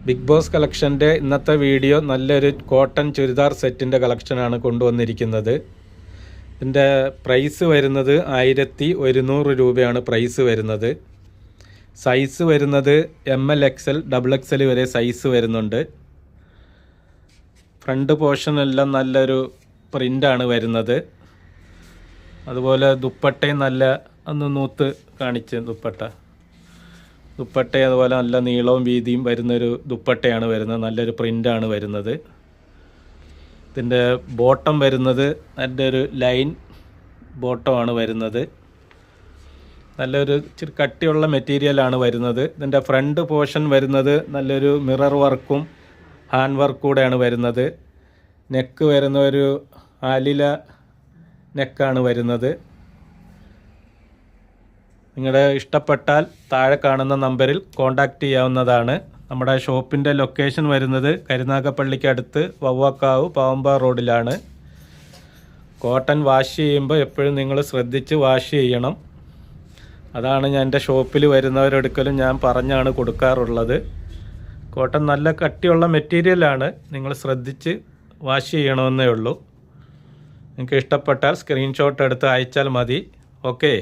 Big boss കളക്ഷൻ്റെ ഇന്നത്തെ video നല്ലൊരു cotton churidar സെറ്റിൻ്റെ കളക്ഷനാണ് കൊണ്ടുവന്നിരിക്കുന്നത്. ഇതിൻ്റെ പ്രൈസ് വരുന്നത് 1100 രൂപയാണ് പ്രൈസ് വരുന്നത്. സൈസ് വരുന്നത് ML XL XXL വരെ സൈസ് വരുന്നുണ്ട്. ഫ്രണ്ട് പോർഷനെല്ലാം നല്ലൊരു പ്രിൻ്റാണ് വരുന്നത്. അതുപോലെ ദുപ്പട്ടയും നല്ല ഒന്ന് നൂത്ത് കാണിച്ച് ദുപ്പട്ട അതുപോലെ നല്ല നീളവും വീതിയും വരുന്നൊരു ദുപ്പട്ടയാണ് വരുന്നത്. നല്ലൊരു പ്രിൻ്റാണ് വരുന്നത്. ഇതിൻ്റെ ബോട്ടം വരുന്നത് നല്ലൊരു ലൈൻ ബോട്ടമാണ് വരുന്നത്. നല്ലൊരു ഇച്ചിരി കട്ടിയുള്ള മെറ്റീരിയലാണ് വരുന്നത്. ഇതിൻ്റെ ഫ്രണ്ട് പോർഷൻ വരുന്നത് നല്ലൊരു മിറർ വർക്കും ഹാൻഡ് വർക്ക് കൂടെയാണ് വരുന്നത്. നെക്ക് വരുന്ന ഒരു ആലില നെക്കാണ് വരുന്നത്. നിങ്ങളുടെ ഇഷ്ടപ്പെട്ടാൽ താഴെ കാണുന്ന നമ്പറിൽ കോൺടാക്റ്റ് ചെയ്യാവുന്നതാണ്. നമ്മുടെ ഷോപ്പിൻ്റെ ലൊക്കേഷൻ വരുന്നത് കരുനാഗപ്പള്ളിക്ക് അടുത്ത് വവ്വാക്കാവ് പാവമ്പാറ റോഡിലാണ്. കോട്ടൺ വാഷ് ചെയ്യുമ്പോൾ എപ്പോഴും നിങ്ങൾ ശ്രദ്ധിച്ച് വാഷ് ചെയ്യണം. അതാണ് ഞാൻ എൻ്റെ ഷോപ്പിൽ വരുന്നവരെടുക്കലും ഞാൻ പറഞ്ഞാണ് കൊടുക്കാറുള്ളത്. കോട്ടൺ നല്ല കട്ടിയുള്ള മെറ്റീരിയലാണ്. നിങ്ങൾ ശ്രദ്ധിച്ച് വാഷ് ചെയ്യണമെന്നേ ഉള്ളൂ. നിങ്ങൾക്ക് ഇഷ്ടപ്പെട്ടാൽ സ്ക്രീൻഷോട്ട് എടുത്ത് അയച്ചാൽ മതി. ഓക്കേ.